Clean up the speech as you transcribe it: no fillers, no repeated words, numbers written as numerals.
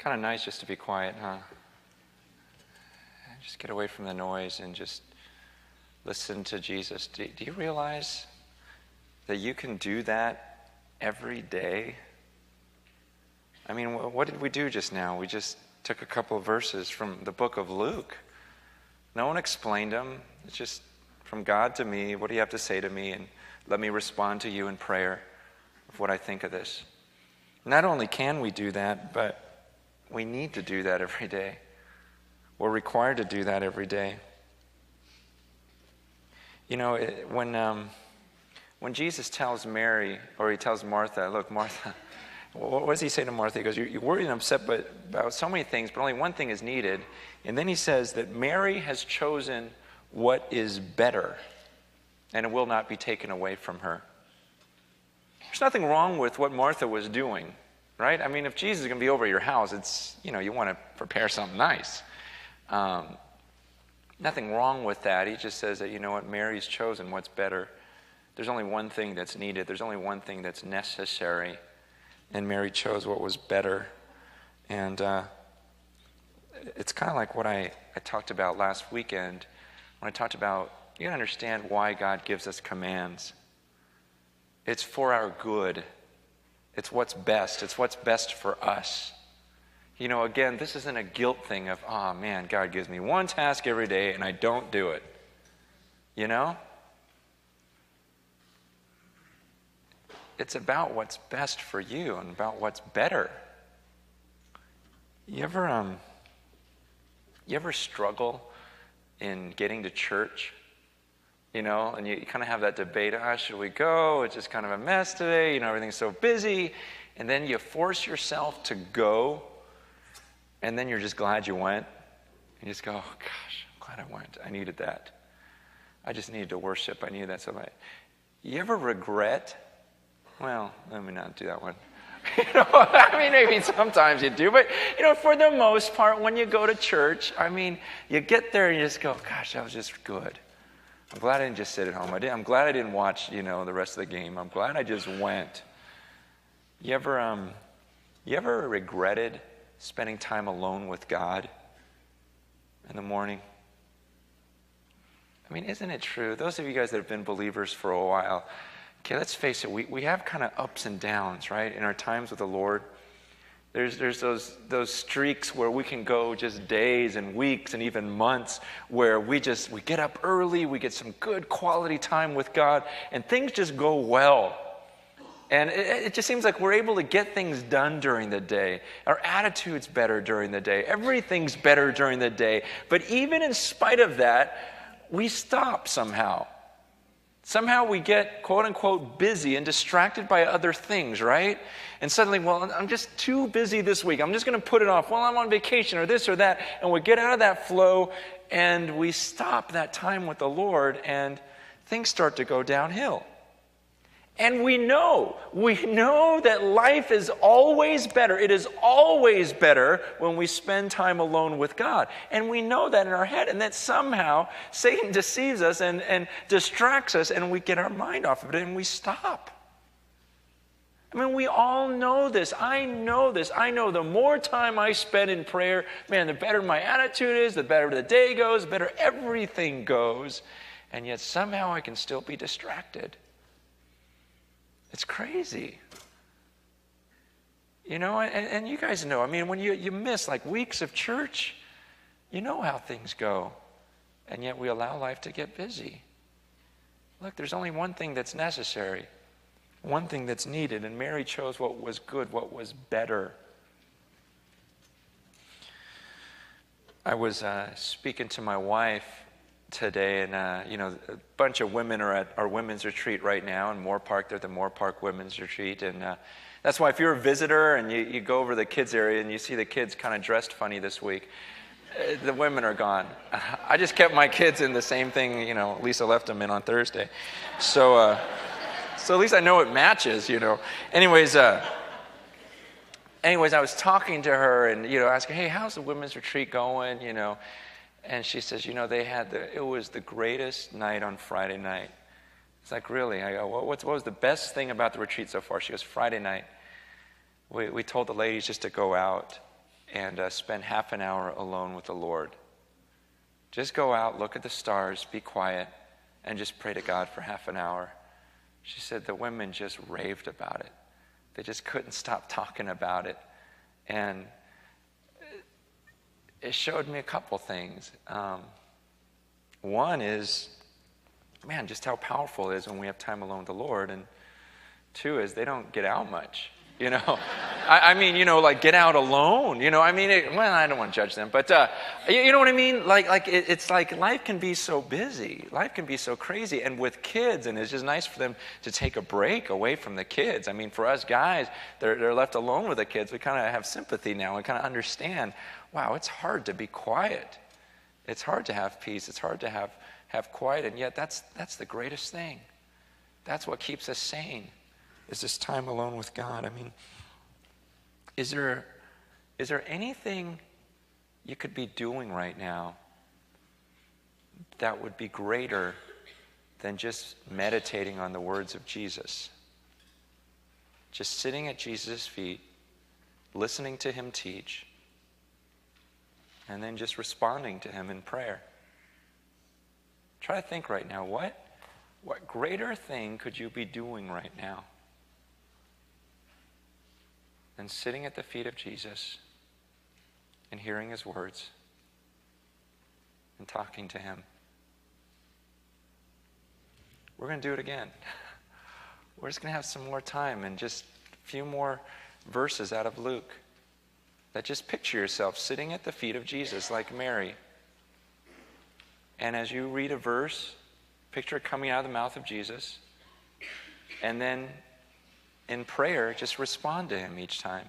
Kind of nice just to be quiet, huh? Just get away from the noise and just listen to Jesus. Do you realize that you can do that every day? I mean, what did we do just now? We just took a couple of verses from the book of Luke. No one explained them. It's just from God to me. What do you have to say to me? And let me respond to you in prayer of what I think of this. Not only can we do that, but we need to do that every day. We're required to do that every day. You know, when Jesus tells Mary, or he tells Martha, look, Martha, what does he say to Martha? He goes, you're worried and upset about so many things, but only one thing is needed. And then he says that Mary has chosen what is better, and it will not be taken away from her. There's nothing wrong with what Martha was doing, right? I mean, if Jesus is going to be over at your house, it's, you want to prepare something nice. Nothing wrong with that. He just says that, you know what, Mary's chosen what's better. There's only one thing that's needed. There's only one thing that's necessary. And Mary chose what was better. And it's kind of like what I talked about last weekend when I talked about, you gotta understand why God gives us commands. It's for our good. It's what's best. It's what's best for us. Again, this isn't a guilt thing of, oh man, God gives me one task every day and I don't do it. It's about what's best for you and about what's better. You ever struggle in getting to church? And you kind of have that debate, should we go? It's just kind of a mess today, everything's so busy. And then you force yourself to go, and then you're just glad you went. And you just go, oh gosh, I'm glad I went. I needed that. I just needed to worship. I needed that so much. You ever regret? Well, let me not do that one. Maybe sometimes you do, but, for the most part, when you go to church, you get there and you just go, gosh, that was just good. I'm glad I didn't just sit at home. I'm glad I didn't watch, the rest of the game. I'm glad I just went. You ever regretted spending time alone with God in the morning? Isn't it true? Those of you guys that have been believers for a while, okay, let's face it, we have kind of ups and downs, right, in our times with the Lord. There's those streaks where we can go just days and weeks and even months where we get up early, we get some good quality time with God, and things just go well. And it just seems like we're able to get things done during the day. Our attitude's better during the day. Everything's better during the day. But even in spite of that, we stop somehow. Somehow we get, quote unquote, busy and distracted by other things, right? And suddenly, well, I'm just too busy this week. I'm just going to put it off. Well, I'm on vacation or this or that. And we get out of that flow and we stop that time with the Lord and things start to go downhill. And we know that life is always better. It is always better when we spend time alone with God. And we know that in our head, and that somehow Satan deceives us and distracts us, and we get our mind off of it, and we stop. We all know this. I know this. I know the more time I spend in prayer, man, the better my attitude is, the better the day goes, the better everything goes. And yet somehow I can still be distracted. It's crazy. And you guys know, when you miss like weeks of church, you know how things go. And yet we allow life to get busy. Look, there's only one thing that's necessary, one thing that's needed, and Mary chose what was good, what was better. I was speaking to my wife today, and a bunch of women are at our women's retreat right now in Moore Park. They're at the Moore Park Women's Retreat, and that's why if you're a visitor and you go over the kids area and you see the kids kind of dressed funny this week, the women are gone. I just kept my kids in the same thing, Lisa left them in on Thursday. So at least I know it matches, Anyways, I was talking to her and, asking, hey, how's the women's retreat going, And she says, it was the greatest night on Friday night. It's like, really? I go, what was the best thing about the retreat so far? She goes, Friday night. We told the ladies just to go out and spend half an hour alone with the Lord. Just go out, look at the stars, be quiet, and just pray to God for half an hour. She said the women just raved about it. They just couldn't stop talking about it. And it showed me a couple things. One is, man, just how powerful it is when we have time alone with the Lord. And two is they don't get out much. I mean, like get out alone. I mean, well, I don't want to judge them, but you know what I mean? It's like life can be so busy. Life can be so crazy. And with kids, and it's just nice for them to take a break away from the kids. I mean, for us guys, they're left alone with the kids. We kind of have sympathy now. We kind of understand, wow, it's hard to be quiet. It's hard to have peace. It's hard to have quiet. And yet that's the greatest thing. That's what keeps us sane. Is this time alone with God? I mean, is there anything you could be doing right now that would be greater than just meditating on the words of Jesus? Just sitting at Jesus' feet, listening to him teach, and then just responding to him in prayer. Try to think right now, what greater thing could you be doing right now than sitting at the feet of Jesus and hearing his words and talking to him? We're going to do it again. We're just going to have some more time and just a few more verses out of Luke. That just picture yourself sitting at the feet of Jesus like Mary. And as you read a verse, picture it coming out of the mouth of Jesus. And then in prayer, just respond to him each time.